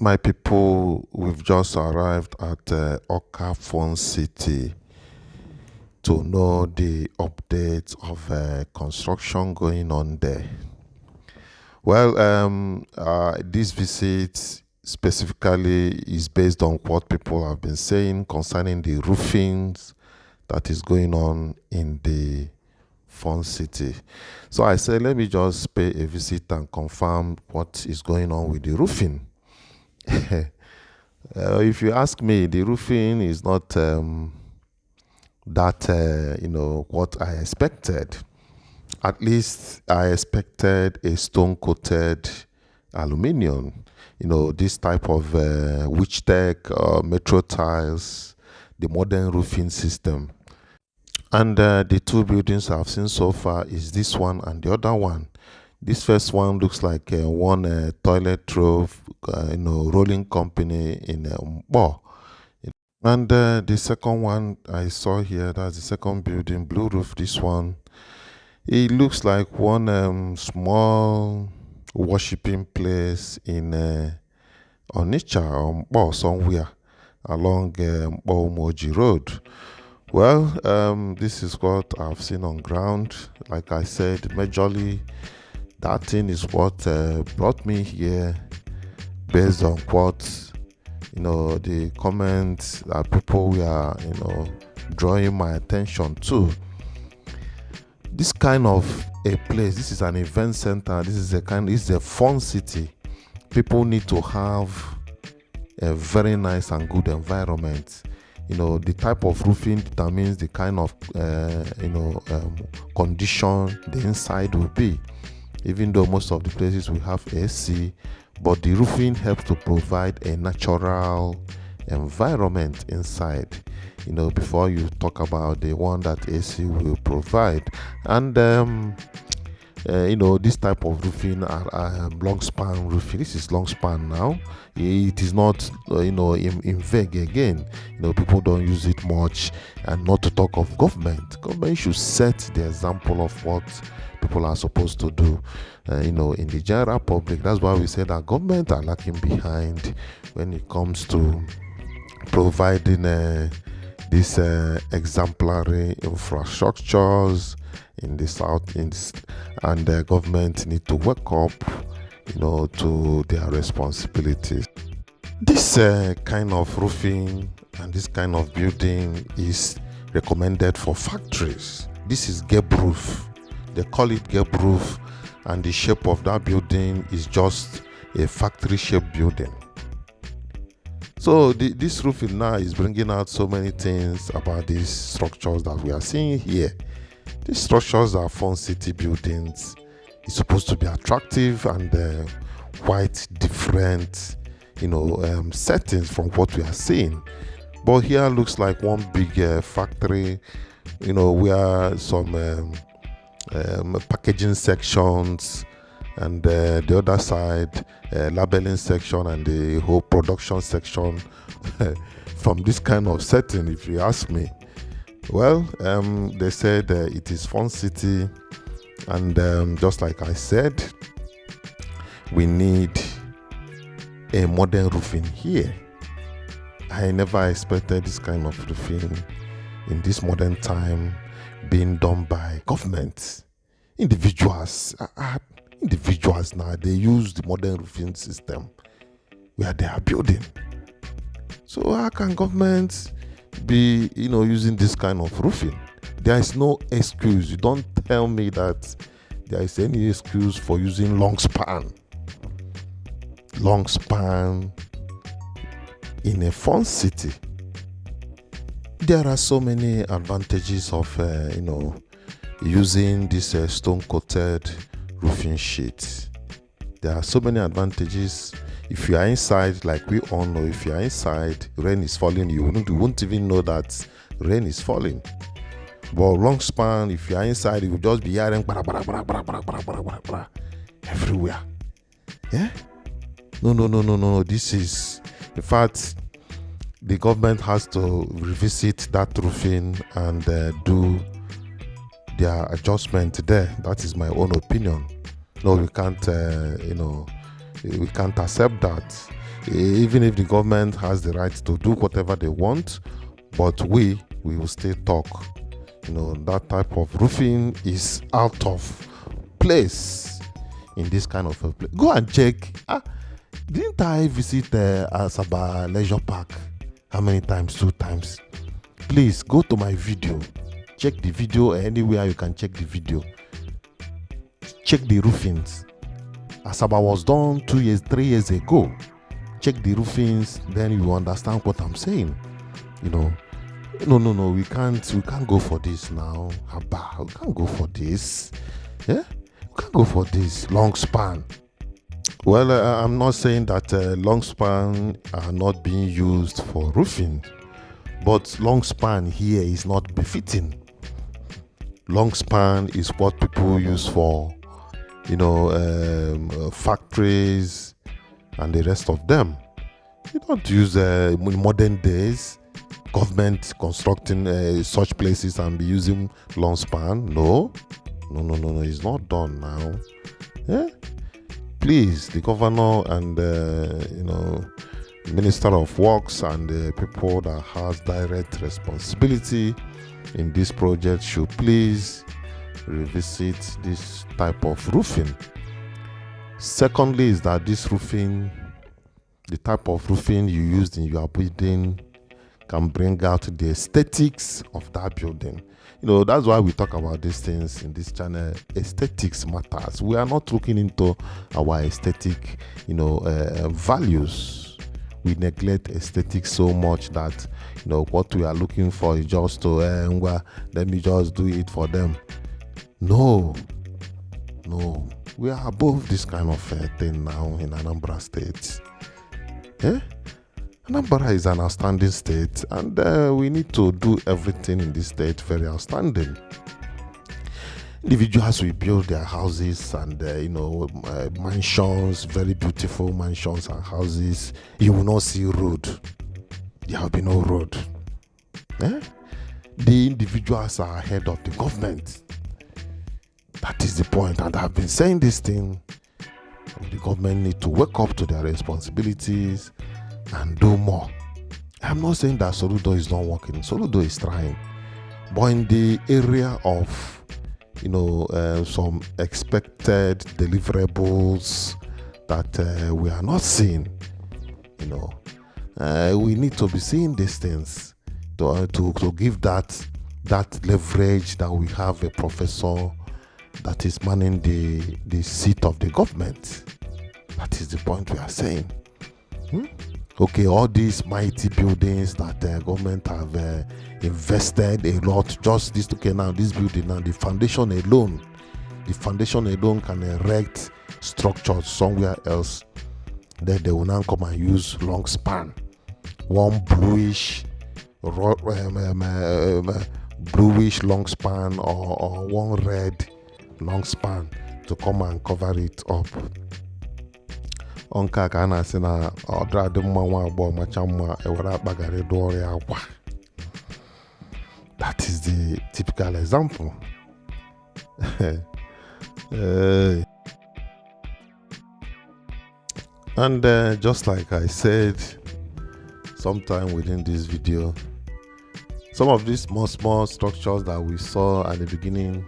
My people, we've just arrived at Awka Fun City to know the updates of construction going on there. Well, this visit specifically is based on what people have been saying concerning the roofings that is going on in the Fun City. So I said, let me just pay a visit and confirm what is going on with the roofing. If you ask me, the roofing is not that what I expected. At least I expected a stone coated aluminium. This type of witch tech metro tiles, the modern roofing system. And the two buildings I've seen so far is this one and the other one. This first one looks like one toilet roll, rolling company in Mbo. And the second one I saw here, that's the second building, blue roof. This one, it looks like one small worshipping place in Onitsha or Mbo, somewhere along Mbo Umoji Road. Well, this is what I've seen on ground. Like I said, majorly that thing is what brought me here based on what the comments that people were drawing my attention to. This kind of a place, this is an event center, this is a fun city. People need to have a very nice and good environment. The type of roofing determines the kind of condition the inside will be. Even though most of the places will have AC, but the roofing helps to provide a natural environment inside, before you talk about the one that AC will provide. And this type of roofing are long span roofing. This is long span now. It is not in vague again. People don't use it much. And not to talk of government should set the example of what people are supposed to do in the general public. That's why we say that government are lacking behind when it comes to providing these exemplary infrastructures in the south, and the government need to wake up to their responsibilities. This kind of roofing and this kind of building is recommended for factories. This is gap roof. They call it gap roof, and the shape of that building is just a factory shaped building. So this roofing now is bringing out so many things about these structures that we are seeing here. These structures are fun city buildings. It's supposed to be attractive and quite different, settings from what we are seeing. But here looks like one big factory, where some packaging sections, and the other side labeling section, and the whole production section from this kind of setting, if you ask me. Well, they said it is fun city, and just like I said, we need a modern roofing here. I never expected this kind of roofing in this modern time being done by government. Individuals now, they use the modern roofing system where they are building. So how can government be using this kind of roofing? There is no excuse. You don't tell me that there is any excuse for using long span in a fun city. There are so many advantages of using this stone coated roofing sheet. There are so many advantages. If you are inside, like we all know, if you are inside, rain is falling, you won't even know that rain is falling. But long span, if you are inside, you will just be hearing everywhere. Yeah? No. This is, in fact, the government has to revisit that roofing and do their adjustment there. That is my own opinion. No, we can't accept that. Even if the government has the right to do whatever they want, but we will still talk. That type of roofing is out of place in this kind of a place. Go and check. Didn't I visit Asaba Leisure Park? How many times? 2 times. Please go to my video. Check the video anywhere you can check the video. Check the roofings. Asaba was done 2 years, 3 years ago. Check the roofings, then you understand what I'm saying. No, we can't go for this now. We can't go for this. Yeah, we can't go for this long span. Well, I'm not saying that long span are not being used for roofing, but long span here is not befitting. Long span is what people use for, factories and the rest of them. You don't use in modern days government constructing such places and be using long span. No, it's not done now. Yeah, please, the governor and minister of works and the people that has direct responsibility in this project should please revisit this type of roofing. Secondly, is that this roofing, the type of roofing you used in your building, can bring out the aesthetics of that building. That's why we talk about these things in this channel. Aesthetics matters. We are not looking into our aesthetic, values. We neglect aesthetics so much that, what we are looking for is just to, let me just do it for them. No. We are above this kind of thing now in Anambra State. Anambra is an outstanding state, and we need to do everything in this state very outstanding. Individuals will build their houses and mansions, very beautiful mansions and houses. You will not see road. There will be no road. The individuals are ahead of the government. That is the point, and I've been saying this thing. The government need to wake up to their responsibilities and do more. I'm not saying that Soludo is not working. Soludo is trying, but in the area of some expected deliverables that we are not seeing, we need to be seeing these things to give that leverage that we have a professor that is manning the seat of the government. That is the point we are saying. Okay, all these mighty buildings that the government have invested a lot, just this, okay, now this building, now the foundation alone can erect structures somewhere else. Then they will now come and use long span, one bluish long span or one red long span to come and cover it up. Onka ka na-asị na ọdịra dị mma nwa agbọghọ macha mma ewere akpagharị dụọ ọrụ ya akwa. That is the typical example. And just like I said sometime within this video, some of these small structures that we saw at the beginning,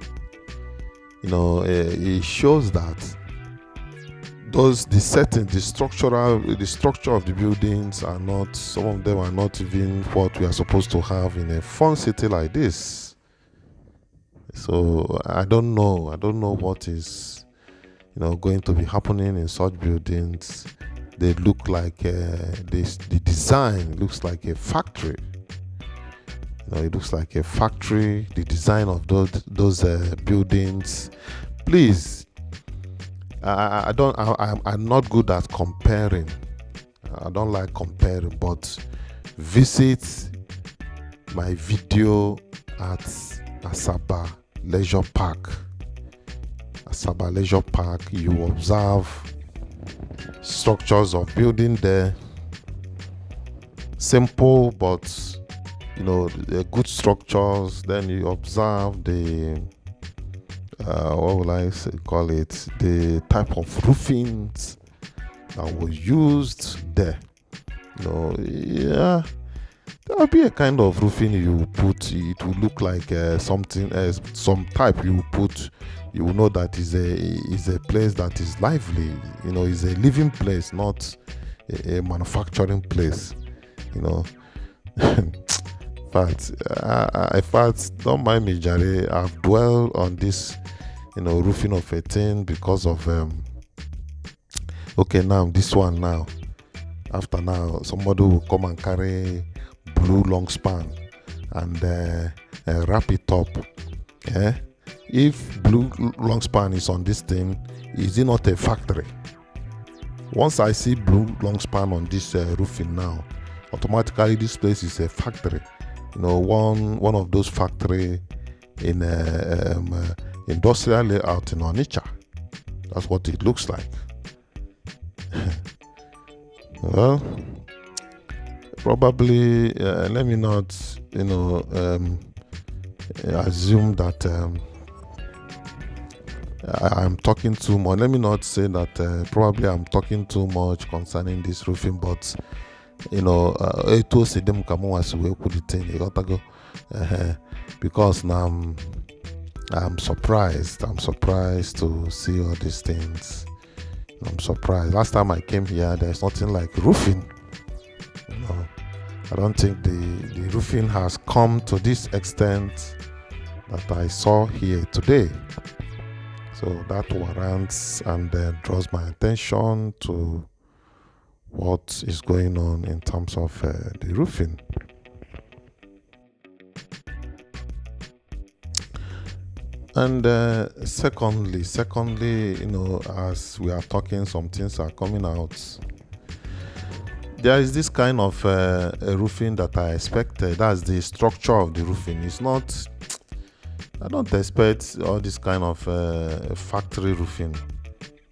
it shows that the structure of the buildings are not, some of them are not even what we are supposed to have in a fun city like this. So I don't know what is going to be happening in such buildings. They look like the design looks like a factory. It looks like a factory, the design of those buildings. Please, I'm not good at comparing. I don't like comparing, but visit my video at Asaba Leisure Park. Asaba Leisure Park, you observe structures of building there. Simple, but good structures. Then you observe the what will I call it? The type of roofings that was used. there. Yeah, there'll be a kind of roofing you put. It will look like something, some type you put. You will know that is a place that is lively. Is a living place, not a manufacturing place. You know, fact, in fact, don't mind me, Jare. I've dwelled on this, roofing of a thing because of okay, now this one now. After now, somebody will come and carry blue long span and wrap it up. Yeah? If blue long span is on this thing, is it not a factory? Once I see blue long span on this roofing now, automatically this place is a factory. One of those factory in industrial layout in Onitsha. That's what it looks like. Well, probably let me not, assume that I'm talking too much. Let me not say that probably I'm talking too much concerning this roofing, but because now I'm surprised. I'm surprised to see all these things. I'm surprised. Last time I came here, there's nothing like roofing. I don't think the roofing has come to this extent that I saw here today. So that warrants and draws my attention to what is going on in terms of the roofing. And secondly, as we are talking, some things are coming out. There is this kind of roofing that I expected. That's the structure of the roofing. It's not. I don't expect all this kind of factory roofing,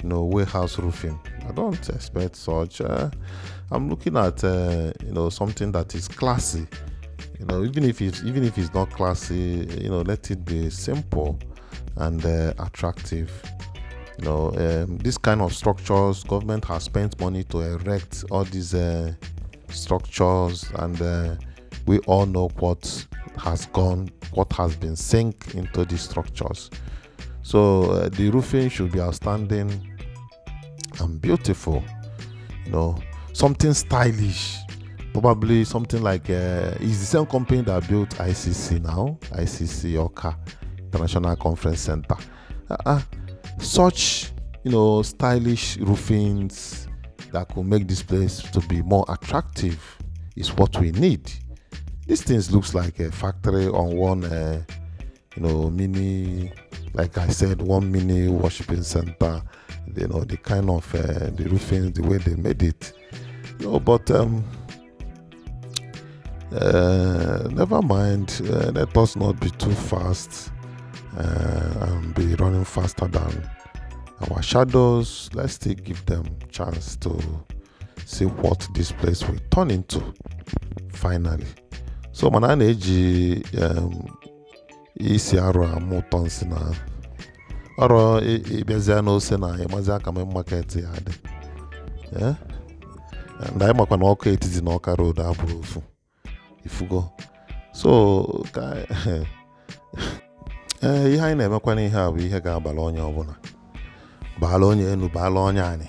warehouse roofing. I don't expect such. I'm looking at something that is classy. Even if it's not classy, let it be simple and attractive. This kind of structures, government has spent money to erect all these structures, and we all know what has been sunk into these structures. So the roofing should be outstanding and beautiful. Something stylish. Probably something like it's the same company that built ICC now, ICC Awka International Conference Center. Such stylish roofings that could make this place to be more attractive is what we need. These things looks like a factory on one mini, like I said, one mini worshiping center. The kind of the roofing, the way they made it. But never mind. Let us not be too fast and be running faster than our shadows. Let's still give them chance to see what this place will turn into finally. So mana na-eji isi arụ amụ ụtọ nsị na ọrụ ịbịazịa n'ose na ịmazị aka mee market ya dị. Na anyị makwa na ọkụ etiti na Awka road abụrụ ofu ifugo. So ihe anyị na-emekwa n'ihe a bụ ihe ga-abala onye ọbụla, baala onye enu, baala onye anyị.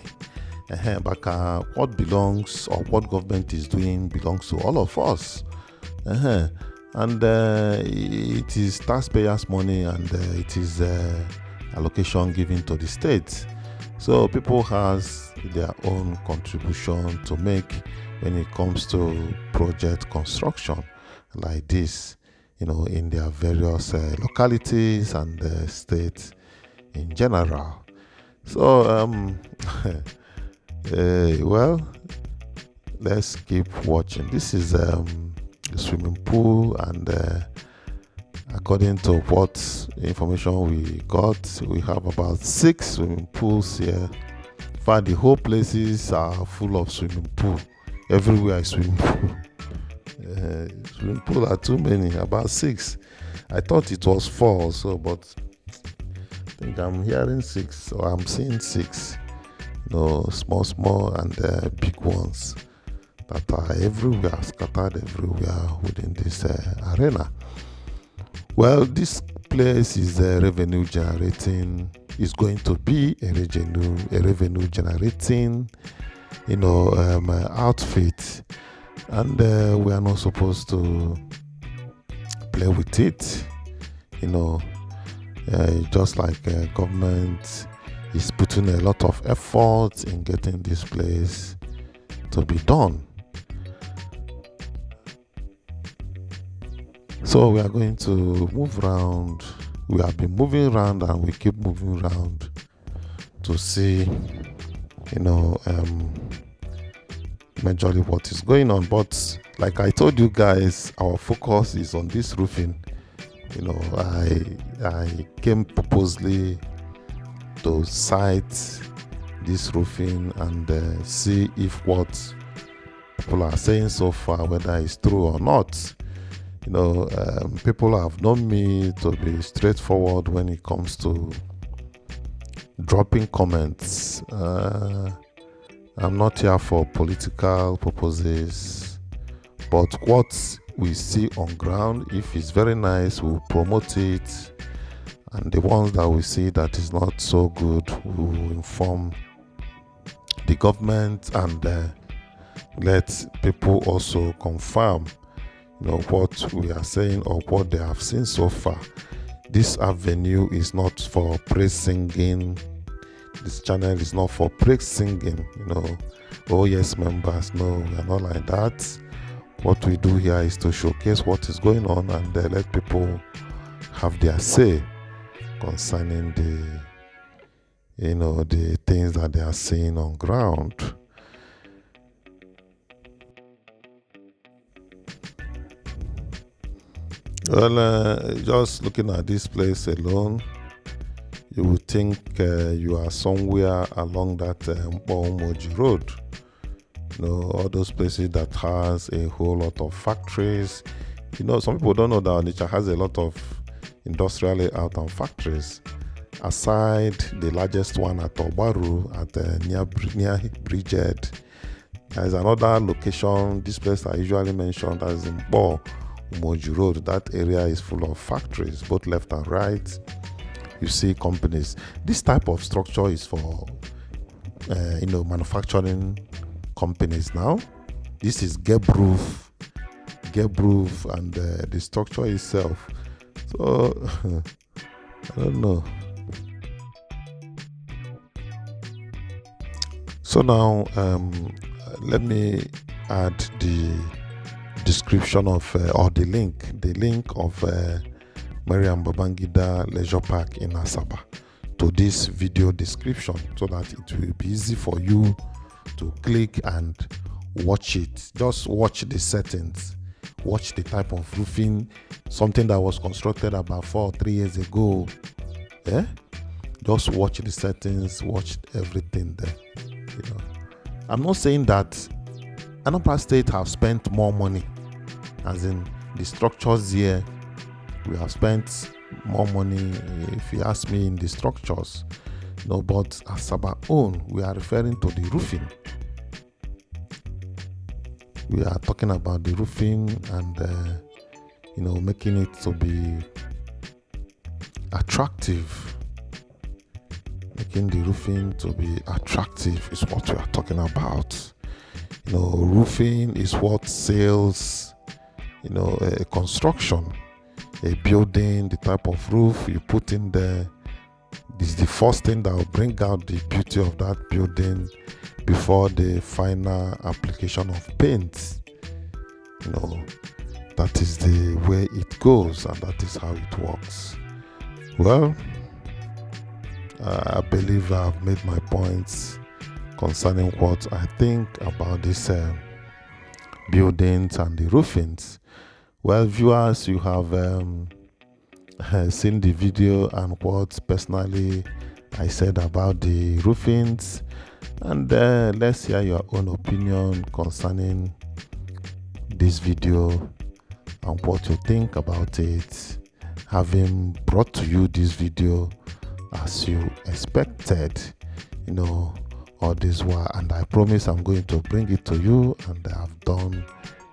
Baka what belongs or what government is doing belongs to all of us. And it is taxpayers' money, and it is allocation given to the state. So people has their own contribution to make when it comes to project construction like this, in their various localities and states in general. So well, let's keep watching. This is the swimming pool, and according to what information we got, we have about 6 swimming pools here. In fact, the whole places are full of swimming pool. Everywhere is swimming pool. Swimming pool are too many, about 6. I thought it was 4 or so, but I think I'm hearing 6, or I'm seeing 6. Small and big ones. that are everywhere, scattered everywhere within this arena. Well, this place is revenue generating. Is going to be a revenue generating, outfit, and we are not supposed to play with it. Just like government is putting a lot of effort in getting this place to be done. So we are going to move around. We have been moving around and we keep moving around to see, majorly what is going on. But like I told you guys, our focus is on this roofing. I came purposely to site this roofing and see if what people are saying so far, whether it's true or not. People have known me to be straightforward when it comes to dropping comments. I'm not here for political purposes, but what we see on ground, if it's very nice, we'll promote it, and the ones that we see that is not so good, we will inform the government and let people also confirm what we are saying or what they have seen so far. This avenue is not for praise singing. This channel is not for praise singing. Oh yes, members. No, we are not like that. What we do here is to showcase what is going on and let people have their say concerning the things that they are seeing on ground. Well, just looking at this place alone, you would think you are somewhere along that Mpomoji road. All those places that has a whole lot of factories. Some people don't know that Onitsha has a lot of industrial layout and factories. Aside the largest one at Obaru, near Bridgehead, there is another location. This place I usually mention, that is in Moji Road. That area is full of factories, both left and right. You see companies. This type of structure is for manufacturing companies now. This is Gebroof, and the structure itself. So I don't know. So now let me add the description of or the link of Mariam Babangida Leisure Park in Asaba to this video description, so that it will be easy for you to click and watch it. Just watch the settings, watch the type of roofing, something that was constructed about 4 or 3 years ago. Just watch the settings, watch everything there. I'm not saying that Anambra State have spent more money, as in the structures here. We have spent more money, if you ask me, in the structures. But Asaba own, we are referring to the roofing. We are talking about the roofing and making it to be attractive. Making the roofing to be attractive is what we are talking about. Roofing is what sells, a construction, a building, the type of roof you put in there. This is the first thing that will bring out the beauty of that building before the final application of paint. That is the way it goes, and that is how it works. Well, I believe I've made my points concerning what I think about these buildings and the roofings. Well, viewers, you have seen the video and what personally I said about the roofings, and let's hear your own opinion concerning this video and what you think about it, having brought to you this video as you expected, all this while, and I promise I'm going to bring it to you, and I have done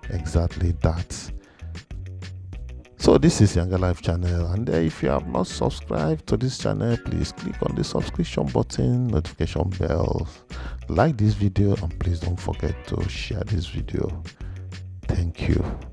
exactly that. So this is YangaLife channel, and if you have not subscribed to this channel, please click on the subscription button, notification bell, like this video, and please don't forget to share this video. Thank you.